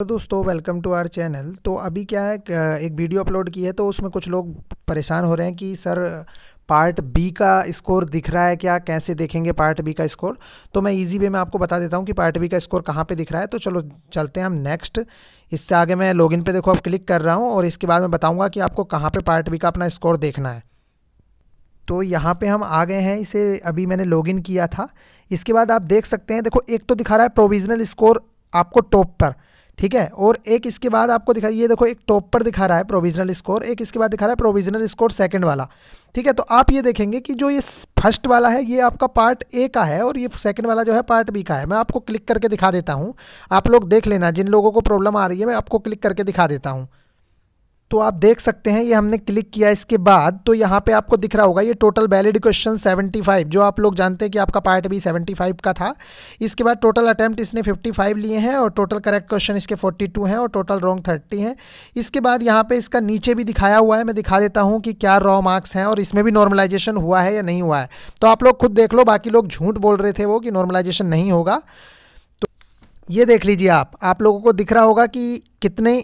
तो दोस्तों welcome to our channel. तो अभी क्या है, एक वीडियो अपलोड की है तो उसमें कुछ लोग परेशान हो रहे हैं कि सर पार्ट बी का स्कोर दिख रहा है क्या, कैसे देखेंगे पार्ट बी का स्कोर। तो मैं इजी वे में आपको बता देता हूं कि पार्ट बी का स्कोर कहां पे दिख रहा है। तो चलो चलते हैं हम नेक्स्ट। इससे आगे मैं लॉगिन पे देखो अब क्लिक कर रहा हूं और इसके बाद मैं बताऊंगा कि आपको कहाँ पे पार्ट बी का अपना स्कोर देखना है। तो यहाँ पे हम आ गए हैं, इसे अभी मैंने लॉगिन किया था। इसके बाद आप देख सकते हैं, देखो एक तो दिखा रहा है प्रोविजनल स्कोर आपको टॉप पर, ठीक है, और एक इसके बाद आपको दिखा, ये देखो एक टॉप पर दिखा रहा है प्रोविजनल स्कोर, एक इसके बाद दिखा रहा है प्रोविजनल स्कोर सेकंड वाला, ठीक है। तो आप ये देखेंगे कि जो ये फर्स्ट वाला है ये आपका पार्ट ए का है और ये सेकंड वाला जो है पार्ट बी का है। मैं आपको क्लिक करके दिखा देता हूँ, आप लोग देख लेना, जिन लोगों को प्रॉब्लम आ रही है मैं आपको क्लिक करके दिखा देता हूँ। तो आप देख सकते हैं ये हमने क्लिक किया इसके बाद, तो यहाँ पे आपको दिख रहा होगा ये टोटल वैलिड क्वेश्चन 75, जो आप लोग जानते हैं कि आपका पार्ट बी 75 का था। इसके बाद टोटल अटेम्प्ट इसने 55 लिए हैं और टोटल करेक्ट क्वेश्चन इसके 42 हैं और टोटल रॉन्ग 30 हैं। इसके बाद यहाँ पे इसका नीचे भी दिखाया हुआ है, मैं दिखा देता हूँ कि क्या रॉ मार्क्स हैं और इसमें भी नॉर्मलाइजेशन हुआ है या नहीं हुआ है। तो आप लोग खुद देख लो, बाकी लोग झूठ बोल रहे थे वो कि नॉर्मलाइजेशन नहीं होगा। तो ये देख लीजिए, आप लोगों को दिख रहा होगा कि कितने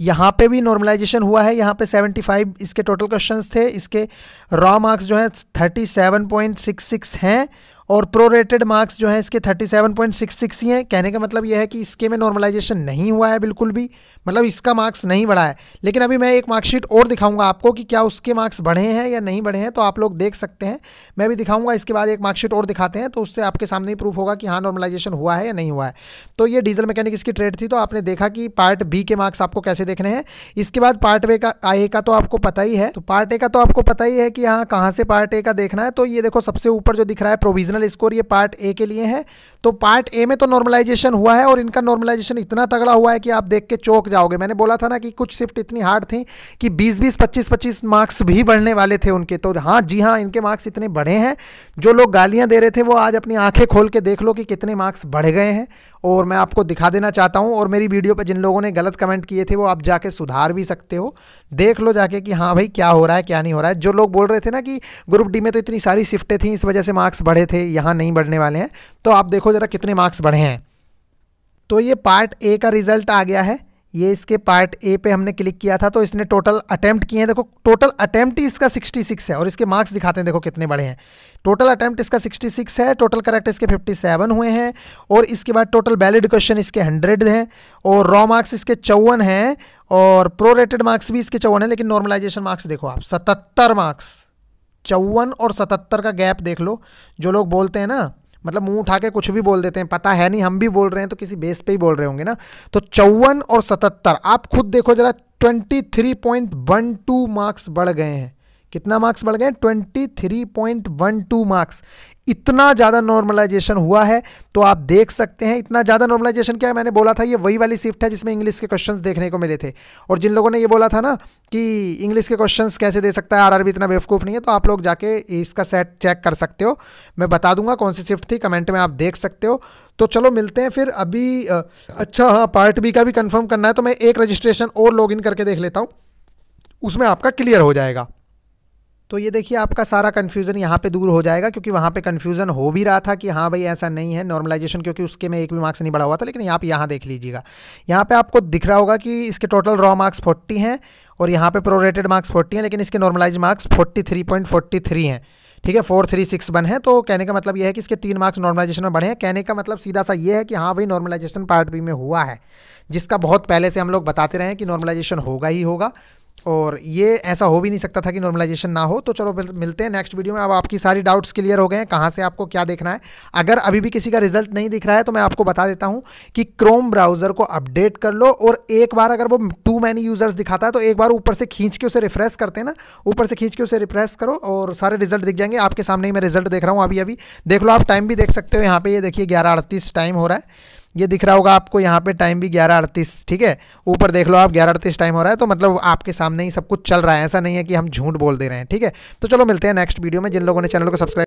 यहाँ पे भी नॉर्मलाइजेशन हुआ है। यहाँ पे 75 इसके टोटल क्वेश्चंस थे, इसके रॉ मार्क्स जो हैं 37.66 हैं और प्रोरेटेड मार्क्स जो हैं इसके 37.66 ही हैं। कहने का मतलब यह है कि इसके में नॉर्मलाइजेशन नहीं हुआ है बिल्कुल भी, मतलब इसका मार्क्स नहीं बढ़ा है। लेकिन अभी मैं एक मार्कशीट और दिखाऊंगा आपको कि क्या उसके मार्क्स बढ़े हैं या नहीं बढ़े हैं, तो आप लोग देख सकते हैं। मैं भी दिखाऊंगा, इसके बाद एक मार्कशीट और दिखाते हैं तो उससे आपके सामने ही प्रूफ होगा कि हाँ नॉर्मलाइजेशन हुआ है या नहीं हुआ है। तो ये डीजल मैकेनिक्स की ट्रेड थी, तो आपने देखा कि पार्ट बी के मार्क्स आपको कैसे देखने हैं। इसके बाद पार्ट ए का तो आपको पता ही है, तो पार्ट ए का तो आपको पता ही है कि हाँ कहाँ से पार्ट ए का देखना है। तो ये देखो सबसे ऊपर जो दिख रहा है प्रोविजनल स्कोर, ये पार्ट ए के लिए है। तो पार्ट ए में तो नॉर्मलाइजेशन हुआ है और इनका नॉर्मलाइजेशन इतना तगड़ा हुआ है कि आप देख के चौंक जाओगे। मैंने बोला था ना कि कुछ शिफ्ट इतनी हार्ड थी कि 20-20, 25-25 मार्क्स भी बढ़ने वाले थे उनके। तो हाँ जी हाँ, इनके मार्क्स इतने बढ़े हैं, जो लोग गालियां दे रहे थे वो आज अपनी आंखें खोल के देख लो कि कितने मार्क्स बढ़ गए हैं। और मैं आपको दिखा देना चाहता हूं, और मेरी वीडियो पर जिन लोगों ने गलत कमेंट किए थे वो आप जाके सुधार भी सकते हो, देख लो जाके कि हाँ भाई क्या हो रहा है क्या नहीं हो रहा है। जो लोग बोल रहे थे ना कि ग्रुप डी में तो इतनी सारी शिफ्टें थी इस वजह से मार्क्स बढ़े थे, यहाँ नहीं बढ़ने वाले हैं, तो आप देखो जरा कितने मार्क्स बढ़े हैं। तो ये पार्ट ए का रिजल्ट आ गया है, ये इसके पार्ट ए पे हमने क्लिक किया था तो इसने टोटल अटेम्प्ट किए हैं, देखो टोटल अटेम्प्ट ही इसका 66 है और इसके मार्क्स दिखाते हैं देखो कितने बड़े हैं। टोटल अटेम्प्ट इसका 66 है, टोटल करेक्ट इसके 57 हुए हैं और इसके बाद टोटल वैलिड क्वेश्चन इसके 100 हैं और रॉ मार्क्स इसके 54 हैं और प्रोरेटेड मार्क्स भी इसके 54 है। लेकिन नॉर्मलाइजेशन मार्क्स देखो आप 77 मार्क्स, 54 और 77 का गैप देख लो। जो लोग बोलते हैं ना, मतलब मुंह उठा के कुछ भी बोल देते हैं, पता है नहीं हम भी बोल रहे हैं तो किसी बेस पे ही बोल रहे होंगे ना। तो 54 और 77 आप खुद देखो जरा, 23.12 मार्क्स बढ़ गए हैं। कितना मार्क्स बढ़ गए? 23.12 मार्क्स। इतना ज़्यादा नॉर्मलाइजेशन हुआ है, तो आप देख सकते हैं इतना ज़्यादा नॉर्मलाइजेशन क्या है। मैंने बोला था ये वही वाली शिफ्ट है जिसमें इंग्लिश के क्वेश्चंस देखने को मिले थे, और जिन लोगों ने ये बोला था ना कि इंग्लिश के क्वेश्चंस कैसे दे सकता है आरआरबी, इतना बेवकूफ़ नहीं है, तो आप लोग जाके इसका सेट चेक कर सकते हो। मैं बता दूंगा कौन सी शिफ्ट थी, कमेंट में आप देख सकते हो। तो चलो मिलते हैं फिर अभी। अच्छा हाँ, पार्ट बी का भी कन्फर्म करना है, तो मैं एक रजिस्ट्रेशन और लॉग इन करके देख लेता हूँ, उसमें आपका क्लियर हो जाएगा। तो ये देखिए आपका सारा कन्फ्यूज़न यहाँ पे दूर हो जाएगा, क्योंकि वहाँ पे कन्फ्यूज़न हो भी रहा था कि हाँ भाई ऐसा नहीं है नॉर्मलाइजेशन, क्योंकि उसके में एक भी मार्क्स नहीं बढ़ा हुआ था। लेकिन आप यहाँ देख लीजिएगा, यहाँ पे आपको दिख रहा होगा कि इसके टोटल रॉ मार्क्स 40 हैं और यहाँ पे प्रोरेटेड मार्क्स 40 हैं, लेकिन इसके नॉर्मलाइज मार्क्स 43.43 हैं, ठीक है, 4361 है। तो कहने का मतलब यह है कि इसके 3 मार्क्स नॉर्मलाइजेशन में बढ़े हैं। कहने का मतलब सीधा सा ये है कि हाँ भाई नॉर्मलाइजेशन पार्ट बी में हुआ है, जिसका बहुत पहले से हम लोग बताते रहे हैं कि नॉर्मलाइजेशन होगा ही होगा, और ये ऐसा हो भी नहीं सकता था कि नॉर्मलाइजेशन ना हो। तो चलो मिलते हैं नेक्स्ट वीडियो में। अब आपकी सारी डाउट्स क्लियर हो गए हैं कहाँ से आपको क्या देखना है। अगर अभी भी किसी का रिजल्ट नहीं दिख रहा है तो मैं आपको बता देता हूँ कि क्रोम ब्राउज़र को अपडेट कर लो, और एक बार अगर वो टू मैनी यूजर्स दिखाता है तो एक बार ऊपर से खींच के उसे रिफ्रेश करते हैं ना, ऊपर से खींच के उसे रिफ्रेश करो और सारे रिजल्ट दिख जाएंगे आपके सामने ही। मैं रिजल्ट देख रहा हूँ अभी देख लो। आप टाइम भी देख सकते हो यहाँ पे, ये देखिए 11:38 टाइम हो रहा है, ये दिख रहा होगा आपको यहाँ पे टाइम भी 11:38, ठीक है, ऊपर देख लो आप 11:38 टाइम हो रहा है। तो मतलब आपके सामने ही सब कुछ चल रहा है, ऐसा नहीं है कि हम झूठ बोल दे रहे हैं, ठीक है। तो चलो मिलते हैं नेक्स्ट वीडियो में। जिन लोगों ने चैनल को सब्सक्राइब